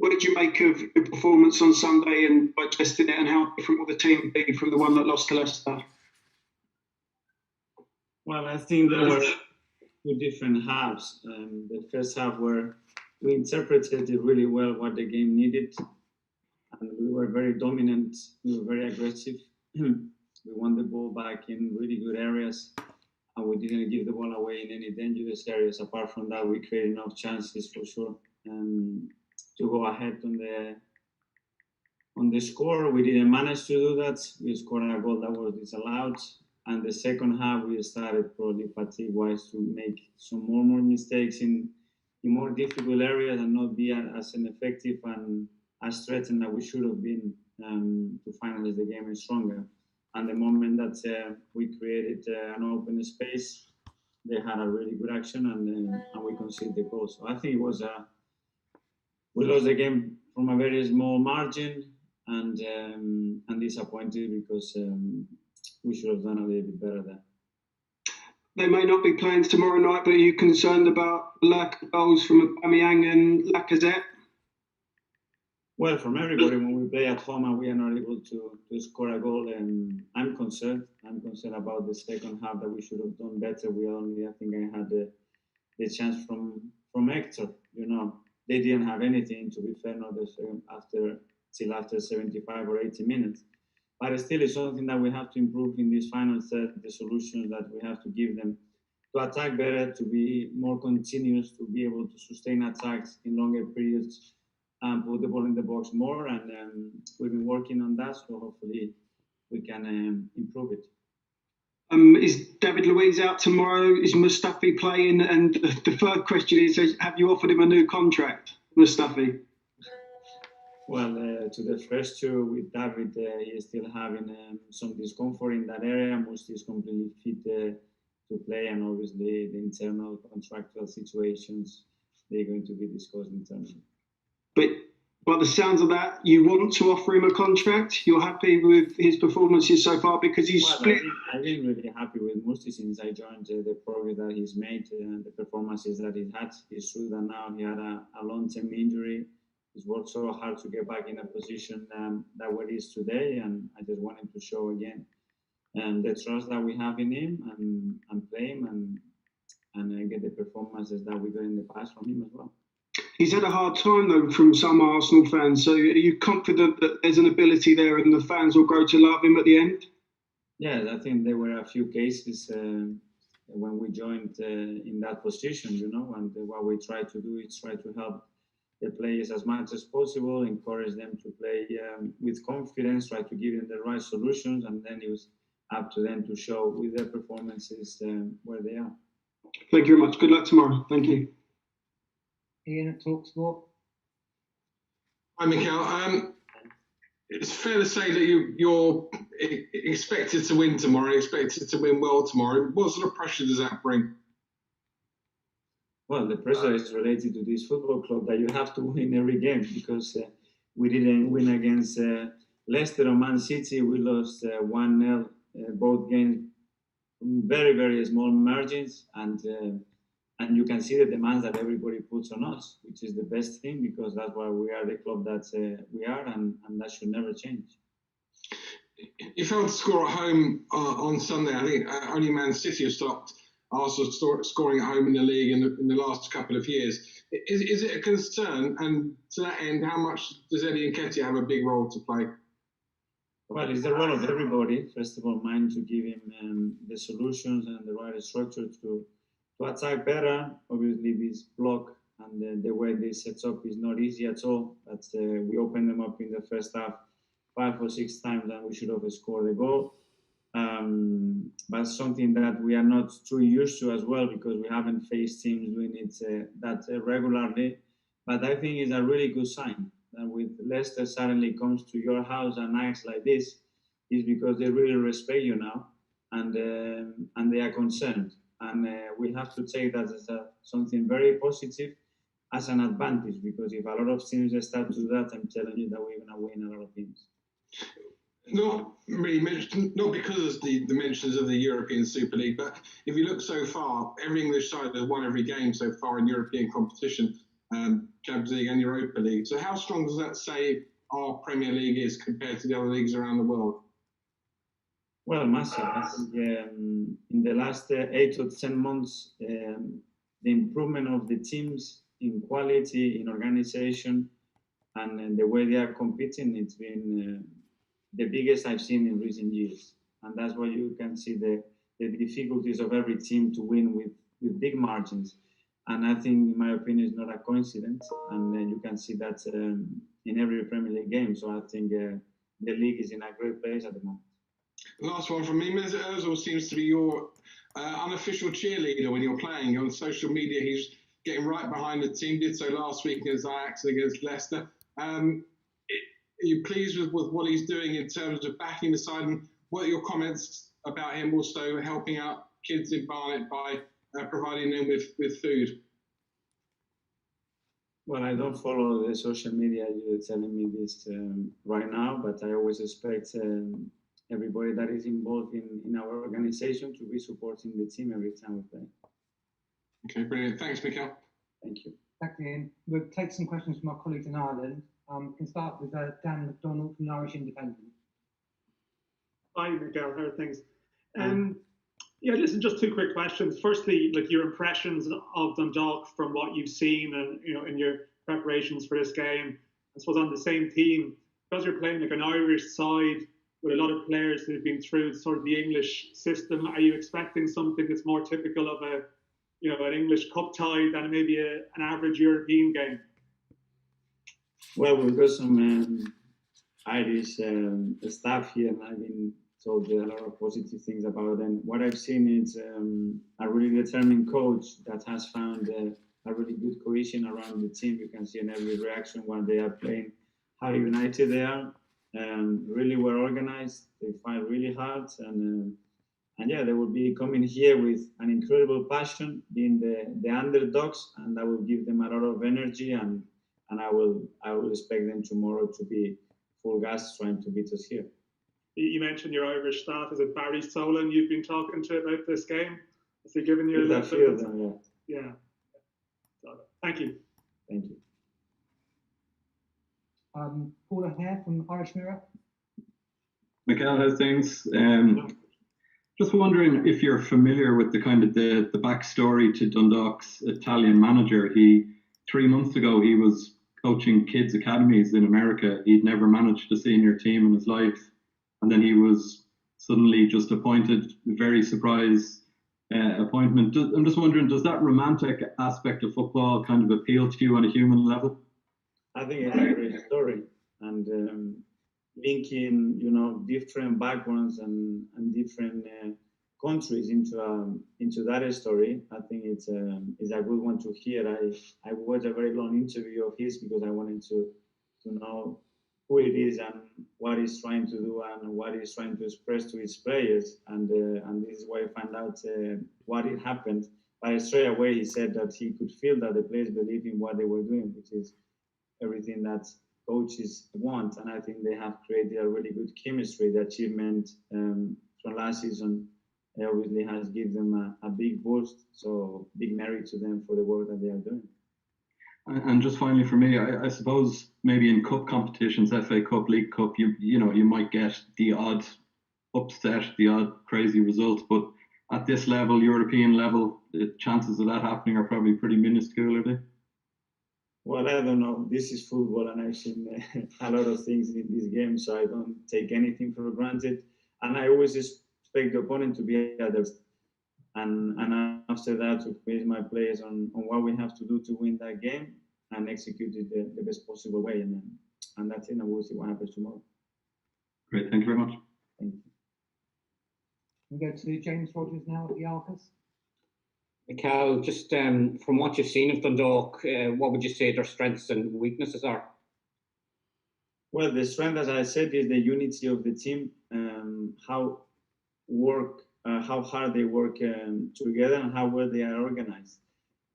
What did you make of your performance on Sunday and digesting it, and how different will the team be from the one that lost to Leicester? Well, I think there were two different halves. The first half where we interpreted it really well what the game needed, and we were very dominant, we were very aggressive. We won the ball back in really good areas, and we didn't give the ball away in any dangerous areas. Apart from that, we created enough chances for sure to go ahead on the score. We didn't manage to do that. We scored a goal that was disallowed. And the second half, we started probably fatigue-wise to make some more mistakes in more difficult areas and not be as effective and as threatened that we should have been to finalize the game stronger. And the moment that we created an open space, they had a really good action and we conceded the goal. So I think it was we lost the game from a very small margin and disappointed because we should have done a little bit better there. They may not be playing tomorrow night, but are you concerned about the lack of goals from Aubameyang and Lacazette? Well, from everybody, when we play at home and we are not able to score a goal, I'm concerned. I'm concerned about the second half that we should have done better. I think I had the chance from Hector. They didn't have anything, to be fair, not till after 75 or 80 minutes. But still, it's something that we have to improve in this final third, the solutions that we have to give them to attack better, to be more continuous, to be able to sustain attacks in longer periods, and put the ball in the box more. And we've been working on that, so hopefully we can improve it. Is David Luiz out tomorrow? Is Mustafi playing? And the third question is, have you offered him a new contract, Mustafi? Well, to the first two with David, he is still having some discomfort in that area. Musti is completely fit to play, and obviously the internal contractual situations, they're going to be discussed internally. But by the sounds of that, you want to offer him a contract? You're happy with his performances so far because he's split? I've been really happy with Musti since I joined. The progress that he's made, the performances that he's had. It's true that now he had a long-term injury. He's worked so hard to get back in a position that where he is today, and I just wanted to show again the trust that we have in him and play him and get the performances that we got in the past from him as well. He's had a hard time though from some Arsenal fans. So are you confident that there's an ability there and the fans will grow to love him at the end? Yeah, I think there were a few cases when we joined in that position, and what we try to do is try to help the players as much as possible, encourage them to play with confidence, try to give them the right solutions, and then it was up to them to show with their performances where they are. Thank you very much. Good luck tomorrow. Thank you. Ian at TalkSport. Hi, Mikel. It's fair to say that you're expected to win tomorrow, expected to win well tomorrow. What sort of pressure does that bring? Well, the pressure is related to this football club that you have to win every game because we didn't win against Leicester or Man City. We lost 1-0 both games from very, very small margins. And you can see the demands that everybody puts on us, which is the best thing because that's why we are the club that we are and that should never change. You failed to score at home on Sunday. I think only Man City have stopped Arsenal scoring at home in the league in the last couple of years. Is it a concern? And to that end, how much does Eddie Nketiah have a big role to play? Well, it's the role of everybody. First of all, mine to give him the solutions and the right structure to attack better. Obviously, this block and the way they set up is not easy at all. But we opened them up in the first half 5 or 6 times, and we should have scored a goal. But something that we are not too used to as well because we haven't faced teams doing it that regularly. But I think it's a really good sign that with Leicester suddenly comes to your house and acts like this is because they really respect you now and they are concerned. And we have to take that as something very positive as an advantage because if a lot of teams start to do that, I'm telling you that we're going to win a lot of games. Not really mentioned, not because of the mentions of the European Super League, but if you look so far, every English side has won every game so far in European competition. Champions League and Europa League. So how strong does that say our Premier League is compared to the other leagues around the world? Well, massive. I think in the last 8 or 10 months, the improvement of the teams in quality, in organization, and the way they are competing, it's been the biggest I've seen in recent years. And that's why you can see the difficulties of every team to win with big margins. And I think, in my opinion, it's not a coincidence. And you can see that in every Premier League game. So I think the league is in a great place at the moment. Last one from me. Mesut Ozil seems to be your unofficial cheerleader when you're playing. On social media, he's getting right behind the team. Did so last week against Ajax and against Leicester. Are you pleased with what he's doing in terms of backing the side? And what are your comments about him also helping out kids in Barnet by providing them with food? Well, I don't follow the social media. You're telling me this right now, but I always expect everybody that is involved in our organization to be supporting the team every time we play. Okay, brilliant. Thanks, Mikel. Thank you. Thanks, Ian. We'll take some questions from our colleagues in Ireland. We can start with Dan McDonald from the Irish Independent. Hi, Mikel. How are things? Yeah, listen, just 2 quick questions. Firstly, like your impressions of Dundalk from what you've seen and in your preparations for this game. I suppose on the same theme, because you're playing like an Irish side with a lot of players who've been through sort of the English system, are you expecting something that's more typical of an English cup tie than maybe an average European game? Well, we've got some Irish staff here, and I've been told a lot of positive things about them. What I've seen is a really determined coach that has found a really good cohesion around the team. You can see in every reaction when they are playing how united they are. Really well organized. They fight really hard, and yeah, they will be coming here with an incredible passion, being the underdogs, and that will give them a lot of energy. And I will expect them tomorrow to be full gas trying to beat us here. You mentioned your Irish staff. Is it Barry Solon you've been talking to about this game? Has he given you a few of them? Yeah. Thank you. Thank you. Paula Hare from Irish Mirror. Mikel, how's things? Just wondering if you're familiar with the kind of the backstory to Dundalk's Italian manager. 3 months ago, he was coaching kids' academies in America. He'd never managed a senior team in his life. And then he was suddenly just appointed, very surprise appointment. I'm just wondering, does that romantic aspect of football kind of appeal to you on a human level? I think it's a great story, and linking, different backgrounds and different countries into that story. I think it's a good one to hear. I watched a very long interview of his because I wanted to know who it is and what he's trying to do and what he's trying to express to his players. And this is why I found out what had happened. But straight away he said that he could feel that the players believe in what they were doing, which is everything that coaches want. And I think they have created a really good chemistry. The achievement from last season obviously has given them a big boost. So big merit to them for the work that they are doing. And just finally for me, I suppose maybe in cup competitions, FA Cup, League Cup, you might get the odd upset, the odd crazy result, but at this level, European level, the chances of that happening are probably pretty minuscule, are they? Well, I don't know. This is football, and I've seen a lot of things in this game, so I don't take anything for granted. And I always expect the opponent to be others. And after that, to base my players on what we have to do to win that game and execute it the best possible way. And that's it, and we'll see what happens tomorrow. Great, thank you very much. Thank you. We go to James Rogers now at the Arcus. Mikel, just from what you've seen of Dundalk, what would you say their strengths and weaknesses are? Well, the strength, as I said, is the unity of the team, how hard they work together and how well they are organized.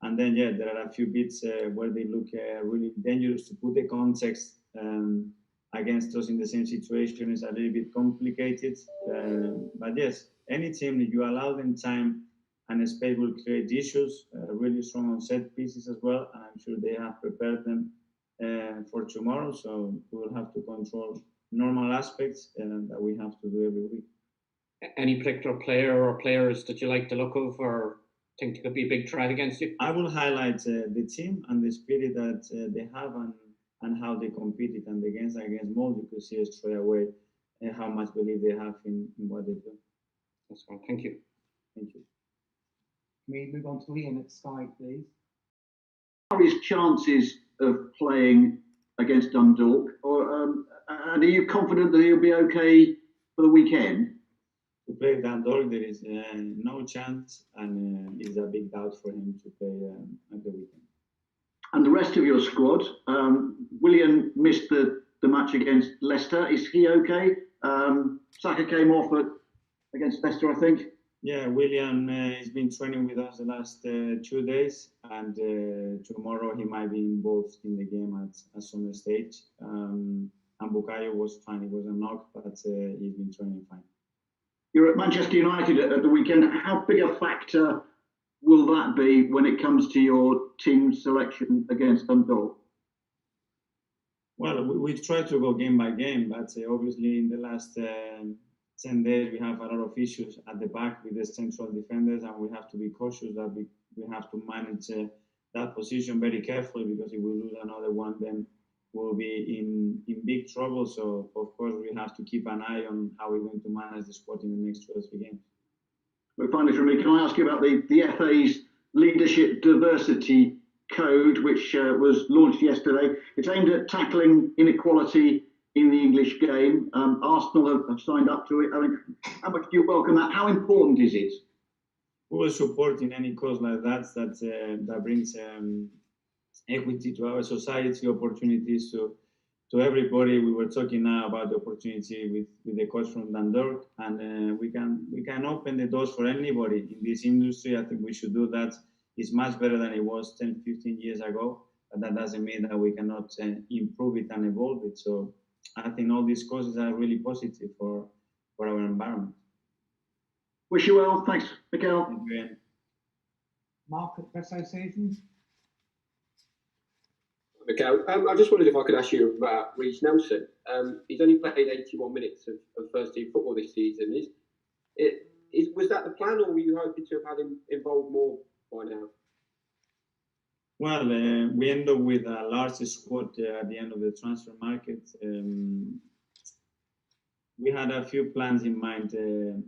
And then, there are a few bits where they look really dangerous. To put the context against us in the same situation is a little bit complicated. But yes, any team, if you allow them time and Spain will create issues, really strong on set pieces as well, and I'm sure they have prepared them for tomorrow, so we will have to control normal aspects that we have to do every week. Any particular player or players that you like the look of or think could be a big threat against you? I will highlight the team and the spirit that they have and how they competed, and against Mold, you could see straight away how much belief they have in what they do. That's fine. Thank you. Thank you. Can we move on to Ian at Sky, please? What are his chances of playing against Dundalk? And are you confident that he'll be okay for the weekend? To play Dundalk, there is no chance, and it's a big doubt for him to play at the weekend. And the rest of your squad, Willian missed the match against Leicester. Is he okay? Saka came off against Leicester, I think. Yeah, William has been training with us the last 2 days, and tomorrow he might be involved in the game at some stage. And Bukayo was fine; it was a knock, but he's been training fine. You're at Manchester United at the weekend. How big a factor will that be when it comes to your team selection against Dundalk? Well, we try to go game by game, but obviously in the last 10 days we have a lot of issues at the back with the central defenders, and we have to be cautious that we have to manage that position very carefully, because if we lose another one, then we'll be in big trouble. So, of course, we have to keep an eye on how we're going to manage the squad in the next 2 or 3 games. But finally, from me, can I ask you about the FA's Leadership Diversity Code, which was launched yesterday? It's aimed at tackling inequality in the English game. Arsenal have signed up to it. I mean, how much do you welcome that? How important is it? We will support in any cause like that brings equity to our society, opportunities to everybody. We were talking now about the opportunity with the coach from Dundalk, and we can open the doors for anybody in this industry. I think we should do that. It's much better than it was 10, 15 years ago, but that doesn't mean that we cannot improve it and evolve it. So I think all these causes are really positive for our environment. Wish you well. Thanks, Mikel. Thank you, Ian. Mark at Press Associations. Mikel, I just wondered if I could ask you about Reiss Nelson. He's only played 81 minutes of first team football this season. Was that the plan, or were you hoping to have had him involved more by now? Well, we end up with a large squad at the end of the transfer market. We had a few plans in mind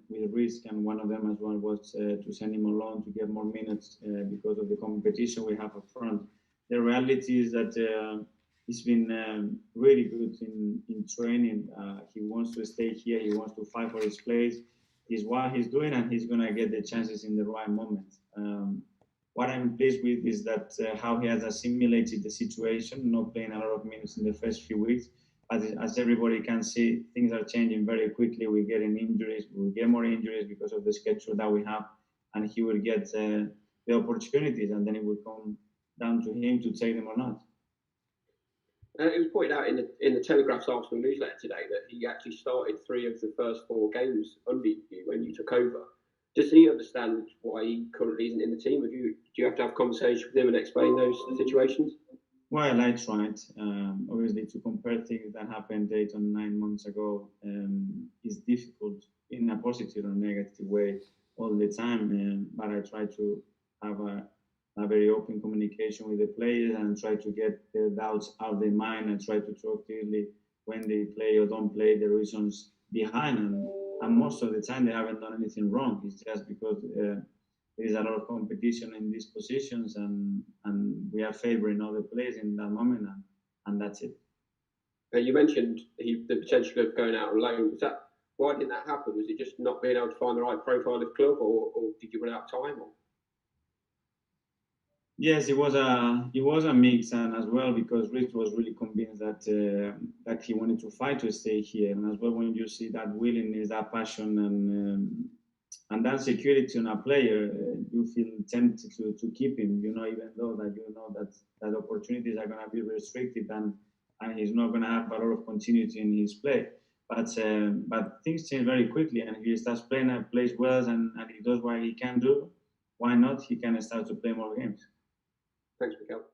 with Reiss, and one of them as well was to send him on loan to get more minutes because of the competition we have up front. The reality is that he's been really good in training. He wants to stay here. He wants to fight for his place. Is what he's doing, and he's going to get the chances in the right moment. What I'm pleased with is that how he has assimilated the situation, not playing a lot of minutes in the first few weeks. As everybody can see, things are changing very quickly. We're getting injuries. We'll get more injuries because of the schedule that we have, and he will get the opportunities, and then it will come down to him to take them or not. It was pointed out in the Telegraph's Arsenal newsletter today that he actually started 3 of the first 4 games under you when you took over. Does he understand why he currently isn't in the team? Do you have to have conversations with him and explain those situations? Well, I tried. Obviously, to compare things that happened 8 or 9 months ago is difficult in a positive or negative way all the time. But I try to have a very open communication with the players and try to get their doubts out of their mind and try to talk clearly when they play or don't play, the reasons behind. And most of the time, they haven't done anything wrong. It's just because there is a lot of competition in these positions, and we are favoring other players in that moment, and that's it. You mentioned the potential of going out on loan. Why didn't that happen? Was it just not being able to find the right profile of club, or did you run out of time? Or? Yes, it was a mix, and as well because Reiss was really convinced that he wanted to fight to stay here, and as well when you see that willingness, that passion, and that security on a player, you feel tempted to keep him. Even though that that opportunities are going to be restricted, and he's not going to have a lot of continuity in his play. But things change very quickly, and he starts playing and plays well, and he does what he can do. why not he can start to play more games. Thanks, Mikel.